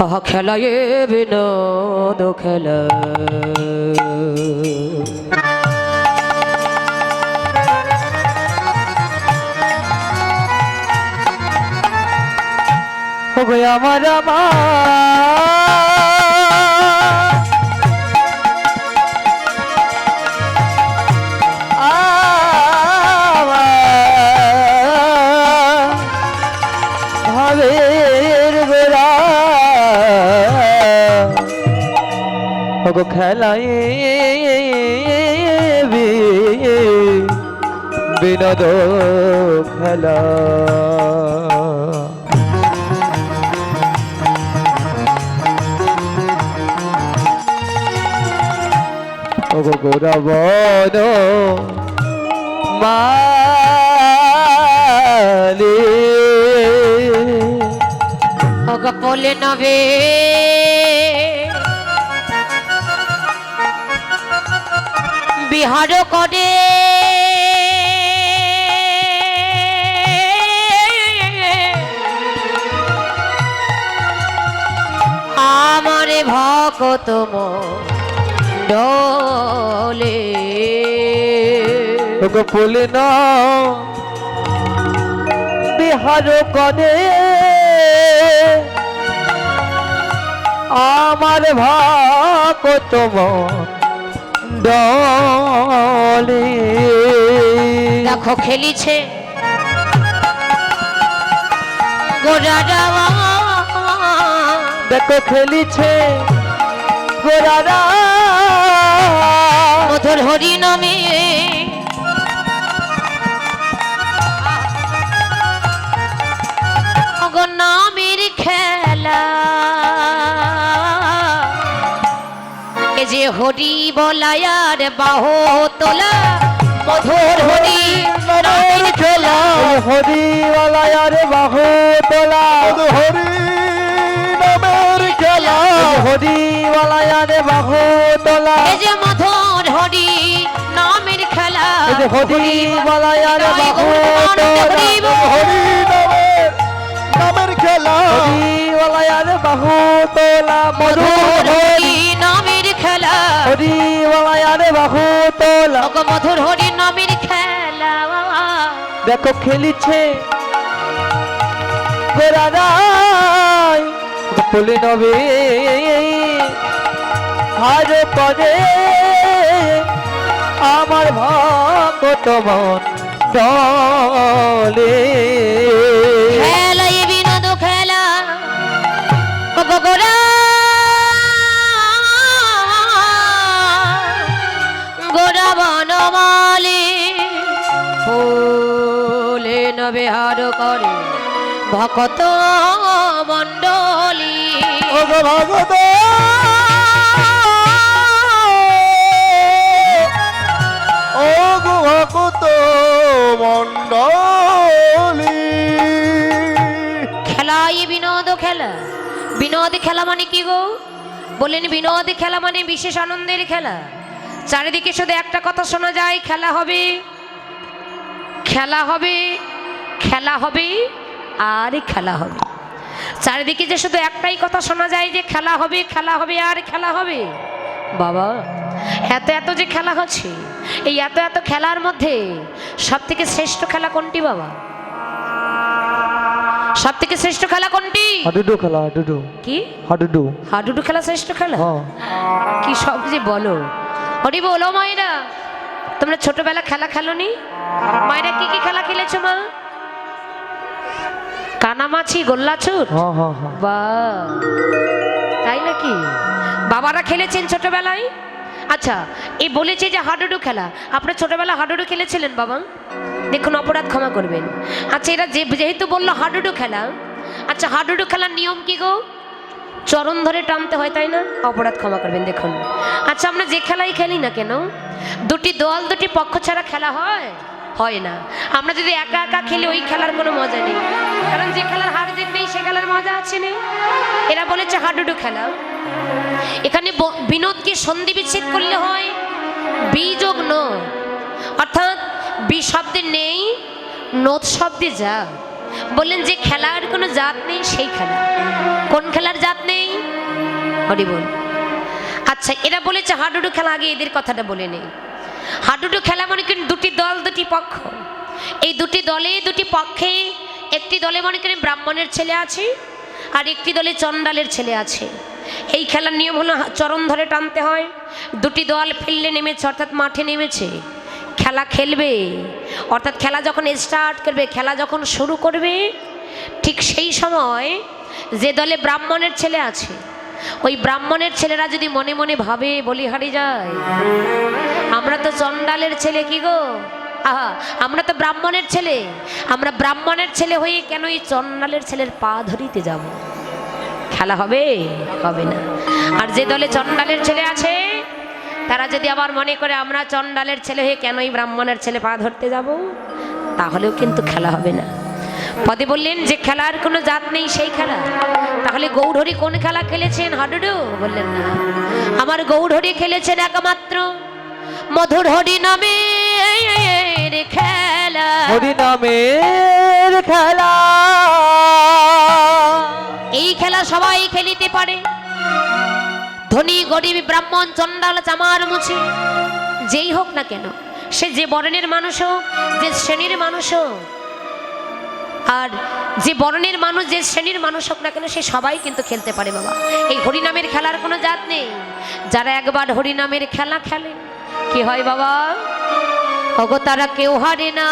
খেলায় বিনোদ খেলা আমার ভাবের বেড়া খেলায় বিনোদ খেলা গৌরবন মালি বলে নবে বিহার করে আমারে ভকত ডলে বলে না বিহার করে আমার ভকত ডলে দেখো খেলিছে গোরারা দেখো খেলিছে গোরারা মধুর হরি নামে নামের খেলা এ যে হরি বলায়ার বাহ তোলা মধুর হরি নামের খেলা হরি বলায়ার বাহ তোলা হরি নামের খেলা হরি বলায়ার বাহ তোলা এ যে মধুর হরি নামের খেলা হরি বলায়ার বাহ তোলা হরি নামের খেলা হরি বলায়ার বাহ তোলা মধুর হরি নামের খেলা হরি বলায়ার বাহ তোলা মধুর হরি নামের খেলা দেখো খেলিছে গোরারাই বলে নবে হার করে আমার ভক্ত মন ডলে খেলা এ বিনোদ খেলা গোরা গোরা বনমালী ফুলে নবে হার করে ভকত মণ্ডলী ভগত ও গো ভগত মণ্ডলী খেলা এ বিনোদ খেলা বিনোদ খেলা মানে কি গো বলেন বিনোদ খেলা মানে বিশেষ আনন্দের খেলা চারিদিকে শুধু একটা কথা শোনা যায় খেলা হবে খেলা হবে খেলা হবে আর খেলা হবে চারিদিকে যে শুধু একটাই কথা শোনা যায় যে খেলা হবে খেলা হবে আর খেলা হবে বাবা এত এত যে খেলা হচ্ছে এই এত এত খেলার মধ্যে সব থেকে শ্রেষ্ঠ খেলা কোনটি বাবা সব থেকে শ্রেষ্ঠ খেলা কোনটি হাডুডু খেলা হাডুডু কি হাডুডু হাডুডু খেলা শ্রেষ্ঠ খেলা হ্যাঁ কি সব যে বলো হরি বলো মায়েরা তোমরা ছোটবেলা খেলা খেলোনি মায়েরা কি কি খেলা খেলেছো মা কানামাছি গোল্লাছুট হ্যাঁ হ্যাঁ হ্যাঁ বা তাই নাকি বাবারা খেলেছেন ছোটবেলায় আচ্ছা এই বলেছে যে হাডুডু খেলা আপনারা ছোটবেলা হাডুডু খেলেছিলেন বাবা দেখুন অপরাধ ক্ষমা করবেন আচ্ছা এরা যেহেতু বললো হাডুডু খেলা আচ্ছা হাডুডু খেলার নিয়ম কি গো চরণ ধরে টানতে হয় তাই না অপরাধ ক্ষমা করবেন দেখুন আচ্ছা আমরা যে খেলাই খেলি না কেন দুটি দল দুটি পক্ষ ছাড়া খেলা হয় হয় না আমরা যদি একা একা খেলি ওই খেলার কোনো মজা নেই কারণ যে খেলার হার জিত নেই সে খেলার মজা আছে না এরা বলেছে হাডুডু খেলা এখানে বিনোদকে সন্ধি বিচ্ছেদ করলে হয় বিযোগ ন অর্থাৎ বি শব্দে নেই নোদ শব্দে যা বললেন যে খেলার কোনো জাত নেই সেই খেলা কোন খেলার জাত নেই হরি বল। আচ্ছা, এরা বলেছে হাডুডু খেলা, আগে এদের কথাটা বলে নেই। হাডুডু খেলা মনে করেন দুটি দল, দুটি পক্ষ। এই দুটি দলে, দুটি পক্ষে, একটি দলে মনে করেন ব্রাহ্মণের ছেলে আছে, আর একটি দলে চণ্ডালের ছেলে আছে। এই খেলার নিয়ম হলো চরণ ধরে টানতে হয়। দুটি দল ফিল্ডে নেমেছে, অর্থাৎ মাঠে নেমেছে, খেলা খেলবে। অর্থাৎ খেলা যখন স্টার্ট করবে, খেলা যখন শুরু করবে, ঠিক সেই সময় যে দলে ব্রাহ্মণের ছেলে আছে, ওই ব্রাহ্মণের ছেলেরা যদি মনে মনে ভাবে বলিহারি যায়, আমরা তো চণ্ডালের ছেলে, কি গো, আহা, আমরা তো ব্রাহ্মণের ছেলে, আমরা ব্রাহ্মণের ছেলে হয়ে কেন এই চণ্ডালের ছেলের পা ধরিতে যাব? খেলা হবে? হবে না। আর যে দলে চণ্ডালের ছেলে আছে, তারা যদি আবার মনে করে আমরা চণ্ডালের ছেলে হয়ে কেন এই ব্রাহ্মণের ছেলে পা ধরতে যাব, তাহলেও কিন্তু খেলা হবে না। পদে বললেন যে খেলার কোনো জাত নেই সেই খেলা। তাহলে গৌড়হরি কোন খেলা খেলেছেন? হাডুডু? বললেন না, আমার গৌড়হরি খেলেছেন একমাত্র মধুর হরি নামের খেলা। হরি নামের খেলা, এই খেলা সবাই খেলিতে পারে, ধনী গরিব ব্রাহ্মণ চণ্ডাল চামার মুছি যেই হোক না কেন, সে যে বর্ণের মানুষ হোক, যে শ্রেণীর মানুষ হোক, আর যে বর্ণের মানুষ, যে শ্রেণীর মানুষ হোক না কেন, সে সবাই কিন্তু খেলতে পারে বাবা। এই হরিনামের খেলার কোনো জাত নেই। যারা একবার হরিনামের খেলা খেলে কি হয় বাবা? ওগো তারা কেউ হারে না,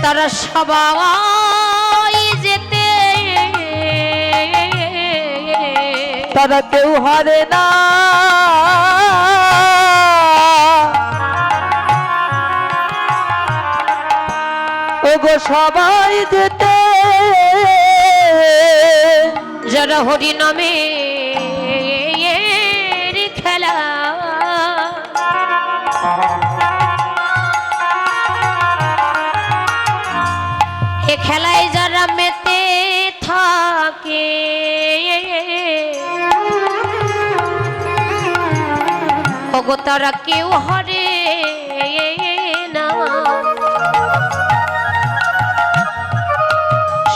তারা সবাই যেতে, তারা কেউ হারে না, ওগো সবাই যেতে। যারা হরি নামের খেলা, এ খেলায় যারা মেতে থাকে, ওগো তারা কেউ হারে না,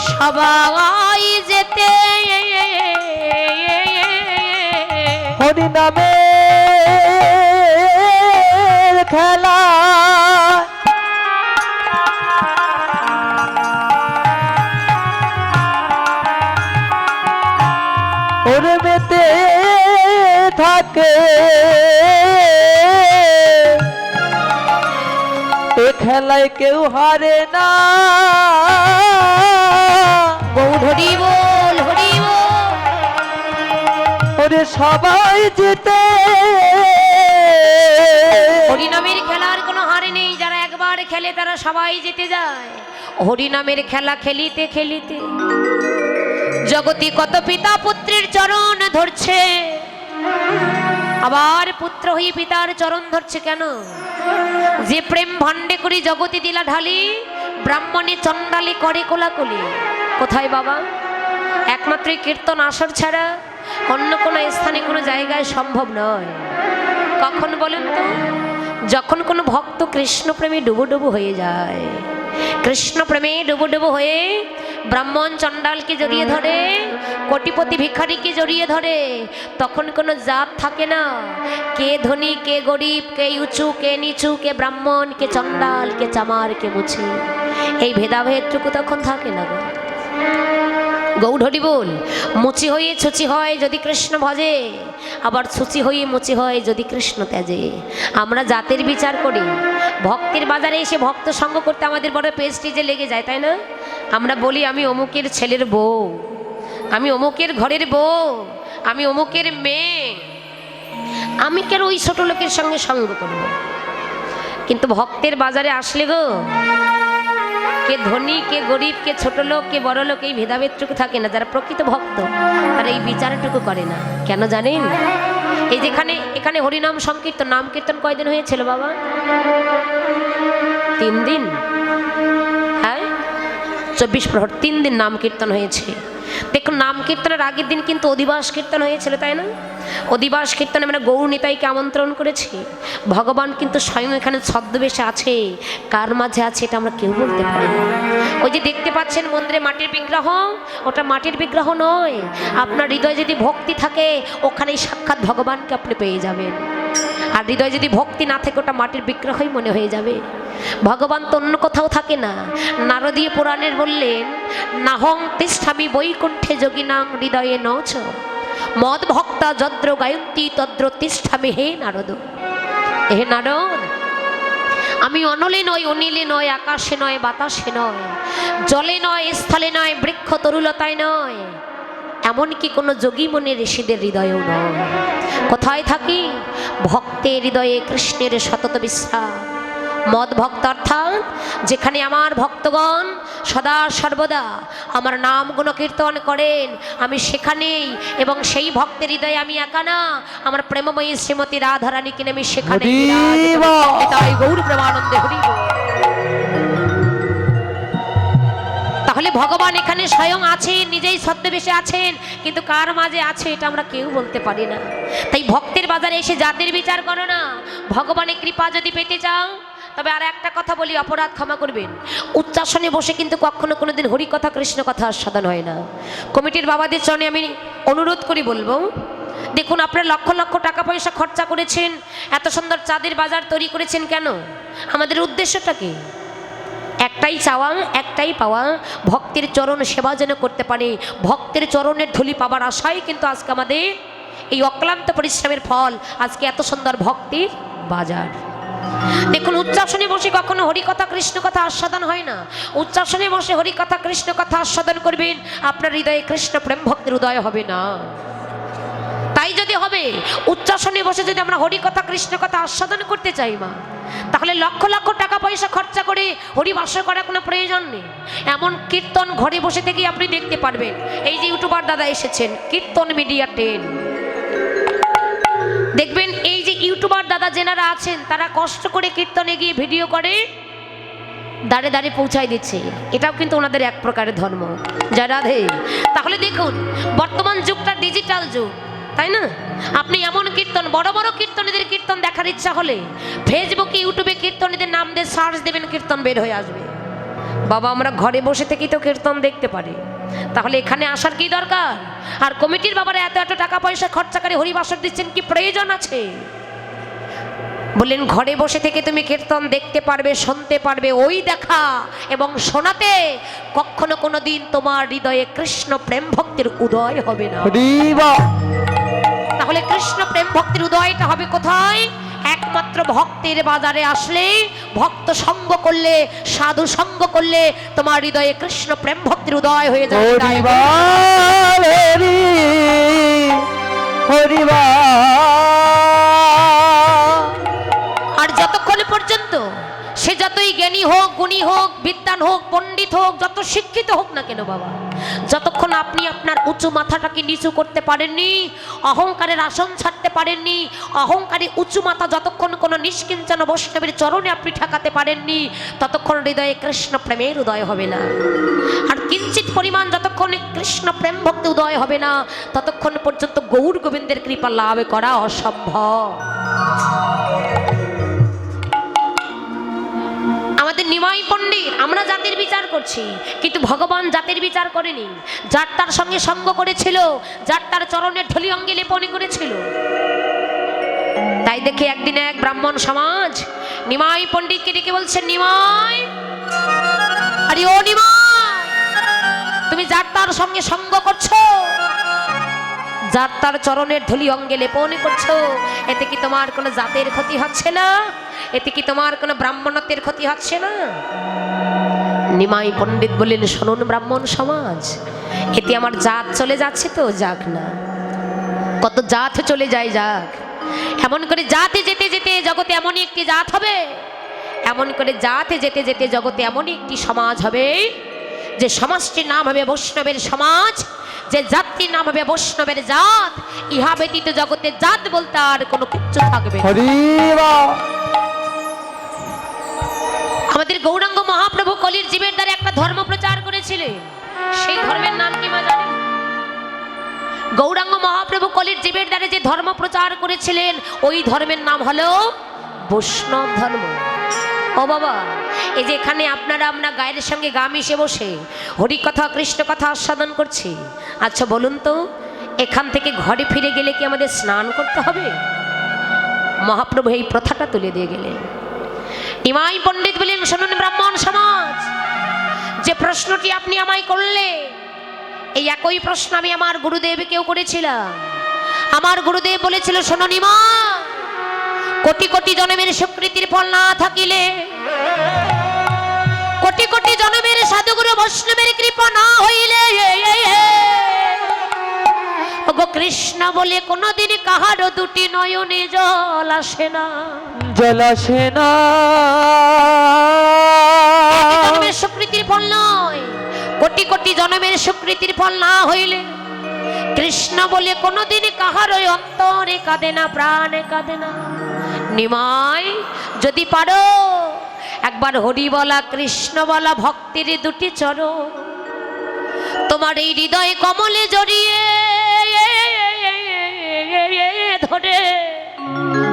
সবাই যেতে হরি নামের খেলা, ওরে মেতে থাকে, এ খেলায় কেউ হারে না। হরি বল, হরি বল। ওরে সবাই যেতে। হরিনামের খেলার কোনো হার নেই, যারা একবার খেলে তারা সবাই জিতে যায়। হরিনামের খেলা খেলিতে খেলিতে জগতি কত পিতা পুত্রের চরণ ধরছে, আবার পুত্র হয়ে পিতার চরণ ধরছে কেন? যে প্রেম ভান্ডে করি জগতি দিলা ঢালি, ব্রাহ্মণে চণ্ডালি করে কোলাকুলি। কোথায় বাবা? একমাত্র কীর্তন আসর ছাড়া অন্য কোনো স্থানে কোনো জায়গায় সম্ভব নয়। কখন বলুন তো? যখন কোনো ভক্ত কৃষ্ণপ্রেমে ডুবুডুবু হয়ে যায়, কৃষ্ণপ্রেমে ডুবুডুবু হয়ে ব্রাহ্মণ চণ্ডালকে জড়িয়ে ধরে, কোটিপতি ভিখারিকে জড়িয়ে ধরে, তখন কোনো জাত থাকে না। কে ধনী, কে গরিব, কে উঁচু, কে নিচু, কে ব্রাহ্মণ, কে চণ্ডাল, কে চামার, কে মুছি, এই ভেদাভেদটুকু তখন থাকে না গো। গৌড়হরি বল। মুচি হয়ে ছুচি হয় যদি কৃষ্ণ ভজে, আবার ছুচি হয়ে মুচি হয় যদি কৃষ্ণ ত্যাজে। আমরা জাতের বিচার করি, ভক্তের বাজারে এসে ভক্ত সঙ্গ করতে আমাদের বড় পেস্টিজে লেগে যায়, তাই না? আমরা বলি আমি অমুকের ছেলের বউ, আমি অমুকের ঘরের বউ, আমি অমুকের মেয়ে, আমি কেন ওই ছোট লোকের সঙ্গে সঙ্গ করব? কিন্তু ভক্তের বাজারে আসলে গো, কে ধনী, কে গরিব, কে ছোট লোক, কে বড় লোক, এই ভেদাভেদটুকু থাকে না। যারা প্রকৃত ভক্ত তারা এই বিচারটুকু করে না। কেন জানেন? এই যেখানে এখানে হরিনাম সংকীর্তন, নাম কীর্তন কয়দিন হয়েছিল বাবা? 3 দিন। হ্যাঁ, 24 প্রহর 3 দিন নাম কীর্তন হয়েছে। দেখুন, নাম কীর্তনের আগের দিন কিন্তু অধিবাস কীর্তন হয়েছিল, তাই না? অধিবাস কীর্তনে আমরা গৌর নিতাইকে আমন্ত্রণ করেছি। ভগবান কিন্তু স্বয়ং এখানে ছদ্মবেশে আছে, কার মাঝে আছে এটা আমরা কেউ বলতে পারি না। ওই যে দেখতে পাচ্ছেন মন্দিরে মাটির বিগ্রহ, ওটা মাটির বিগ্রহ নয়। আপনার হৃদয়ে যদি ভক্তি থাকে, ওখানেই সাক্ষাৎ ভগবানকে আপনি পেয়ে যাবেন। আর হৃদয়ে যদি ভক্তি না থাকে, ওটা মাটির বিগ্রহই মনে হয়ে যাবে। ভগবান তো অন্য কোথাও থাকে না। নারদীয় পুরাণের বললেন, নাহং তিষ্ঠামি বৈকুণ্ঠে যোগিনাং হৃদয়ে নচ মদ ভক্তা যদ্র গায়ন্তী তদ্র তিষ্ঠামি হে নারদ। হে নারদ, আমি অনলে নয়, অনিলে নয়, আকাশে নয়, বাতাসে নয়, জলে নয়, স্থলে নয়, বৃক্ষ তরুলতায় নয়, এমনকি কোনো যোগী মনে ঋষিদের হৃদয়েও নয়। কোথায় থাকি? ভক্তের হৃদয়ে কৃষ্ণের সতত বিশ্রাম। মদ ভক্ত অর্থাৎ যেখানে আমার ভক্তগণ সদা সর্বদা আমার নাম গুণ কীর্তন করেন, আমি সেখানেই। এবং সেই ভক্তের হৃদয়ে আমি একা না, আমার প্রেমময়ী শ্রীমতী রাধারানীকে আমি সেখানে গৌর প্রেমানন্দে হরি বল। তাহলে ভগবান এখানে স্বয়ং আছেন, নিজেই ছদ্মবেশে আছেন, কিন্তু কার মাঝে আছে এটা আমরা কেউ বলতে পারি না। তাই ভক্তের বাজারে এসে জাতির বিচার করো না। ভগবানের কৃপা যদি পেতে চাও, তবে আর একটা কথা বলি, অপরাধ ক্ষমা করবেন, উচ্চাসনে বসে কিন্তু কখনো কোনোদিন হরিকথা কৃষ্ণ কথা আস্বাদন হয় না। কমিটির বাবাদের চরণে আমি অনুরোধ করি বলবো, দেখুন আপনারা লক্ষ লক্ষ টাকা পয়সা খরচা করেছেন, এত সুন্দর চাঁদের বাজার তৈরি করেছেন, কেন? আমাদের উদ্দেশ্যটা কি? একটাই চাওয়া, একটাই পাওয়া, ভক্তের চরণ সেবা যেন করতে পারে। ভক্তের চরণের ধুলি পাবার আশাই কিন্তু আজকে আমাদের এই অক্লান্ত পরিশ্রমের ফল, আজকে এত সুন্দর ভক্তির বাজার। দেখুন, উচ্চাসনে বসে কখনো হরিকথা কৃষ্ণ কথা আস্বাদন হয় না। উচ্চাসনে বসে হরিকথা কৃষ্ণ কথা আস্বাদন করবেন, আপনার হৃদয়ে কৃষ্ণ প্রেম ভক্তির উদয় হবে না। তাই যদি হবে, উচ্চাসনে বসে যদি আমরা হরিকথা কৃষ্ণ কথা আস্বাদন করতে চাই মা, তাহলে লক্ষ লক্ষ টাকা পয়সা খরচা করে হরিবাসর করার কোনো প্রয়োজন নেই। এমন কীর্তন ঘরে বসে থেকেই আপনি দেখতে পারবেন। এই যে ইউটিউবার দাদা এসেছেন, কীর্তন মিডিয়া 10, দেখবেন এই যে ইউটিউবার দাদা যেনারা আছেন, তারা কষ্ট করে কীর্তনে গিয়ে ভিডিও করে দাঁড়ে দাঁড়ে পৌঁছায় দিচ্ছে, এটাও কিন্তু ওনাদের এক প্রকারের ধর্ম। জয় রাধে। তাহলে দেখুন, বর্তমান যুগটা ডিজিটাল যুগ, তাই না? আপনি এমন কীর্তন, বড় বড় কীর্তনীদের কীর্তন দেখার ইচ্ছা হলে ফেসবুকে ইউটিউবে কীর্তনীদের নাম দিয়ে সার্চ দেবেন, কীর্তন বের হয়ে আসবে। বাবা, আমরা ঘরে বসে থেকেই তো কীর্তন দেখতে পারি, তাহলে এখানে আসার কি দরকার? আর কমিটির বাবারা এত এত টাকা পয়সা খরচা করে হরিবাসর দিচ্ছেন, কি প্রয়োজন আছে? বললেন ঘরে বসে থেকে তুমি কীর্তন দেখতে পারবে, শুনতে পারবে, ওই দেখা এবং শোনাতে কখনো কোনো দিন তোমার হৃদয়ে কৃষ্ণ প্রেম ভক্তির উদয় হবে না। তাহলে কৃষ্ণ প্রেম ভক্তির উদয়টা হবে কোথায়? একমাত্র ভক্তের বাজারে আসলে, ভক্ত সঙ্গ করলে, সাধু সঙ্গ করলে তোমার হৃদয়ে কৃষ্ণ প্রেম ভক্তির উদয় হয়ে যাবে। আর যতক্ষণ পর্যন্ত সে যতই জ্ঞানী হোক, গুণী হোক, বিদ্বান হোক, পণ্ডিত হোক, যত শিক্ষিত হোক না কেন বাবা, যতক্ষণ আপনি আপনার উঁচু মাথাটাকে নিচু করতে পারেননি, অহংকারের আসন ছাড়তে পারেননি, অহংকারী উঁচু মাথা যতক্ষণ কোনো নিষ্কিঞ্চন বৈষ্ণবের চরণে আপনি ঠেকাতে পারেননি, ততক্ষণ হৃদয়ে কৃষ্ণ প্রেমের উদয় হবে না। আর কিঞ্চিত পরিমাণ যতক্ষণ কৃষ্ণ প্রেম ভক্তি উদয় হবে না, ততক্ষণ পর্যন্ত গৌর গোবিন্দের কৃপা লাভ করা অসম্ভব। আমাদের নিমাই পণ্ডিত, আমরা জাতির বিচার করছি, কিন্তু ভগবান জাতির বিচার করেনি। যার তার সঙ্গে সঙ্গ করেছিল, যার তার চরণের ধুলি অঙ্গে লেপনি করেছিল। তাই দেখে একদিন এক ব্রাহ্মণ সমাজ নিমাই পণ্ডিতকে ডেকে বলছে, নিমাই, আরে ও নিমাই, তুমি যার তার সঙ্গে সঙ্গ করছো, যার তার চরণের ধুলি অঙ্গে লেপনি করছো, এতে কি তোমার কোনো জাতের ক্ষতি হচ্ছে না? এতে কি তোমার কোনো ব্রাহ্মণত্বের ক্ষতি হচ্ছে না? নিমাই পণ্ডিত বললেন, শুনুন ব্রাহ্মণ সমাজ, এতে আমার জাত চলে যাচ্ছে তো যাক না, কত জাত চলে যায় যাক। এমন করে জাতে যেতে যেতে জগতে এমনই একটি জাত হবে, এমন করে জাতে যেতে যেতে জগতে এমনই একটি সমাজ হবে, যে সমাজটির নাম হবে বৈষ্ণবের সমাজ, যে জাতির নাম হবে বৈষ্ণবের জাত। ইহা ব্যতীত জগতে জাত বলতে আর কোনো কিচ্ছু থাকবে না। আমাদের গৌরাঙ্গ মহাপ্রভু কলির জীবের দ্বারা একটা ধর্ম প্রচার করেছিলেন, সেই ধর্মের নাম কি মা জানেন? গৌরাঙ্গ মহাপ্রভু কলির জীবের দ্বারা যে ধর্ম প্রচার করেছিলেন ওই ধর্মের নাম হলো বৈষ্ণব ধর্ম। ও বাবা, এই যে এখানে আপনারা আমরা গায়ের সঙ্গে গা মিশে বসে হরিকথা কৃষ্ণ কথা আস্বাদন করছি। আচ্ছা বলুন তো, এখান থেকে ঘরে ফিরে গেলে কি আমাদের স্নান করতে হবে? মহাপ্রভু এই প্রথাটা তুলে দিয়ে গেলেন। নিমাই পণ্ডিত বলেন, শুনুন ব্রাহ্মণ সমাজ, যে প্রশ্নটি আপনি আমায় করলে এই একই প্রশ্ন আমি আমার গুরুদেবকেও করেছিলাম। আমার গুরুদেব বলেছিল, শোনো নিমা, কোটি কোটি জন্মের স্বীকৃতির ফল না থাকিলে, কোটি কোটি জন্মের সাধুগুরু বৈষ্ণবের কৃপা না হইলে ওগো কৃষ্ণ বলে কোনদিন কাহারও দুটি নয়নে জল আসে না। জল আসে না। জন্মের স্বীকৃতির ফল নয়, কোটি কোটি জন্মের স্বীকৃতির ফল না হইলে কৃষ্ণ বলে কোনদিন কাহারই অন্তরে কাঁদে না, প্রাণে কাঁদে না। নিমাই, যদি পারো একবার হরি বলা কৃষ্ণ বলা ভক্তির দুটি চরণ তোমার এই হৃদয় কমলে জড়িয়ে ধরে,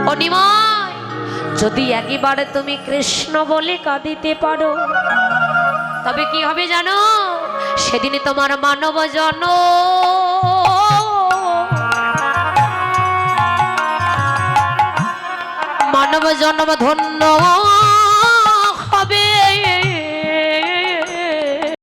ও নিমাই, যদি একবারে তুমি কৃষ্ণ বলে কাঁদিতে পারো, তবে কি হবে জানো? সেদিন তোমার মানব জন্ম ধন্য